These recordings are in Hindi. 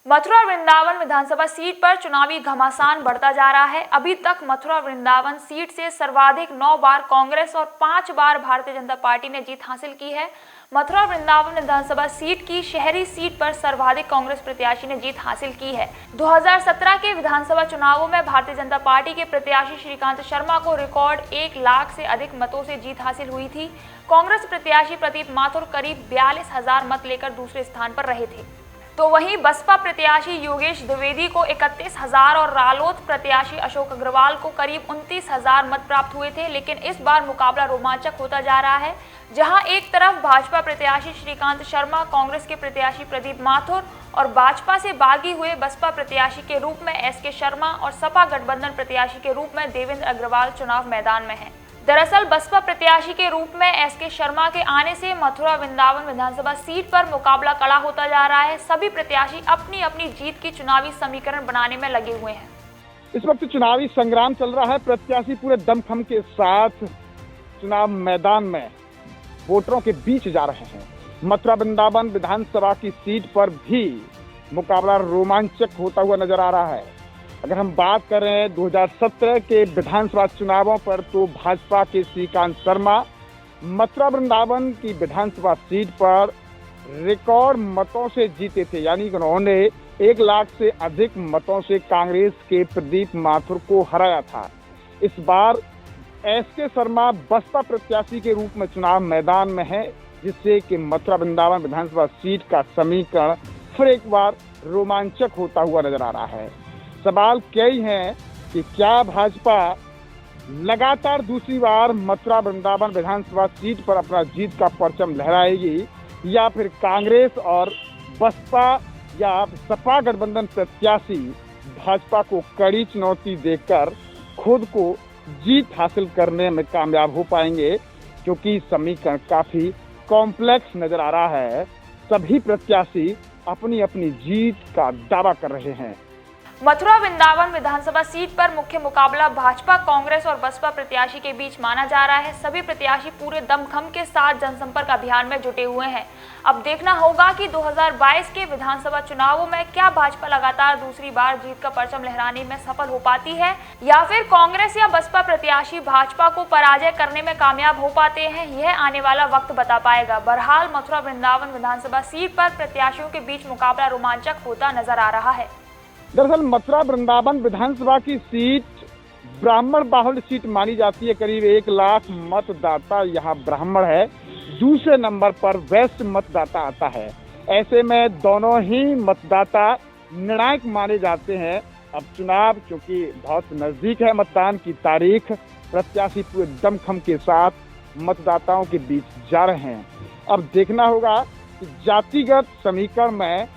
मथुरा वृंदावन विधानसभा सीट पर चुनावी घमासान बढ़ता जा रहा है। अभी तक मथुरा वृंदावन सीट से सर्वाधिक 9 बार कांग्रेस और 5 बार भारतीय जनता पार्टी ने जीत हासिल की है। मथुरा वृंदावन विधानसभा सीट की शहरी सीट पर सर्वाधिक कांग्रेस प्रत्याशी ने जीत हासिल की है। 2017 के विधानसभा चुनावों में भारतीय जनता पार्टी के प्रत्याशी श्रीकांत शर्मा को रिकॉर्ड 1 लाख से अधिक मतों से जीत हासिल हुई थी। कांग्रेस प्रत्याशी प्रदीप माथुर करीब 42,000 मत लेकर दूसरे स्थान पर रहे थे, तो वहीं बसपा प्रत्याशी योगेश द्विवेदी को 31,000 और रालोद प्रत्याशी अशोक अग्रवाल को करीब 29,000 मत प्राप्त हुए थे। लेकिन इस बार मुकाबला रोमांचक होता जा रहा है, जहां एक तरफ भाजपा प्रत्याशी श्रीकांत शर्मा, कांग्रेस के प्रत्याशी प्रदीप माथुर और भाजपा से बागी हुए बसपा प्रत्याशी के रूप में एसके शर्मा और सपा गठबंधन प्रत्याशी के रूप में देवेंद्र अग्रवाल चुनाव मैदान में हैं। दरअसल बसपा प्रत्याशी के रूप में एसके शर्मा के आने से मथुरा वृंदावन विधानसभा सीट पर मुकाबला कड़ा होता जा रहा है। सभी प्रत्याशी अपनी अपनी जीत की चुनावी समीकरण बनाने में लगे हुए हैं। इस वक्त चुनावी संग्राम चल रहा है। प्रत्याशी पूरे दमखम के साथ चुनाव मैदान में वोटरों के बीच जा रहे हैं। मथुरा वृंदावन विधानसभा की सीट पर भी मुकाबला रोमांचक होता हुआ नजर आ रहा है। अगर हम बात करें 2017 के विधानसभा चुनावों पर, तो भाजपा के श्रीकांत शर्मा मथुरा वृंदावन की विधानसभा सीट पर रिकॉर्ड मतों से जीते थे, यानी कि उन्होंने 1 लाख से अधिक मतों से कांग्रेस के प्रदीप माथुर को हराया था। इस बार एसके शर्मा बसपा प्रत्याशी के रूप में चुनाव मैदान में है, जिससे कि मथुरा वृंदावन विधानसभा सीट का समीकरण फिर एक बार रोमांचक होता हुआ नजर आ रहा है। सवाल कई हैं कि क्या भाजपा लगातार दूसरी बार मथुरा वृंदावन विधानसभा सीट पर अपना जीत का परचम लहराएगी, या फिर कांग्रेस और बसपा या सपा गठबंधन प्रत्याशी भाजपा को कड़ी चुनौती देकर खुद को जीत हासिल करने में कामयाब हो पाएंगे, क्योंकि समीकरण काफी कॉम्प्लेक्स नजर आ रहा है। सभी प्रत्याशी अपनी अपनी जीत का दावा कर रहे हैं। मथुरा वृंदावन विधानसभा सीट पर मुख्य मुकाबला भाजपा, कांग्रेस और बसपा प्रत्याशी के बीच माना जा रहा है। सभी प्रत्याशी पूरे दमखम के साथ जनसंपर्क अभियान में जुटे हुए हैं। अब देखना होगा कि 2022 के विधानसभा चुनावों में क्या भाजपा लगातार दूसरी बार जीत का परचम लहराने में सफल हो पाती है, या फिर कांग्रेस या बसपा प्रत्याशी भाजपा को पराजय करने में कामयाब हो पाते हैं। यह आने वाला वक्त बता पाएगा। बहरहाल मथुरा वृंदावन विधानसभा सीट पर प्रत्याशियों के बीच मुकाबला रोमांचक होता नजर आ रहा है। दरअसल मथुरा वृंदावन विधानसभा की सीट ब्राह्मण बाहुल्य सीट मानी जाती है। करीब 1 लाख मतदाता यहाँ ब्राह्मण है। दूसरे नंबर पर वैश्य मतदाता आता है। ऐसे में दोनों ही मतदाता निर्णायक माने जाते हैं। अब चुनाव चूंकि बहुत नजदीक है, मतदान की तारीख, प्रत्याशी पूरे दमखम के साथ मतदाताओं के बीच जा रहे हैं। अब देखना होगा कि जातिगत समीकरण में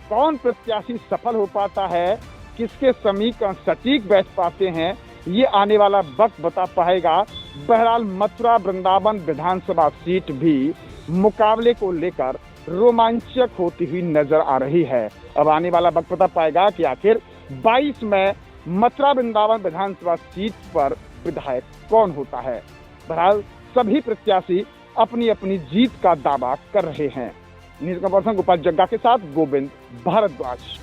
कौन प्रत्याशी सफल हो पाता है, किसके समीकरण सटीक बैठ पाते हैं, ये आने वाला वक्त बता पाएगा। बहरहाल मथुरा वृंदावन विधानसभा सीट भी मुकाबले को लेकर रोमांचक होती हुई नजर आ रही है। अब आने वाला वक्त बता पाएगा कि आखिर 22 में मथुरा वृंदावन विधानसभा सीट पर विधायक कौन होता है। बहरहाल सभी प्रत्याशी अपनी अपनी जीत का दावा कर रहे हैं। न्यूज़ का पर्सन गोपाल जग्गा के साथ गोविंद भारद्वाज।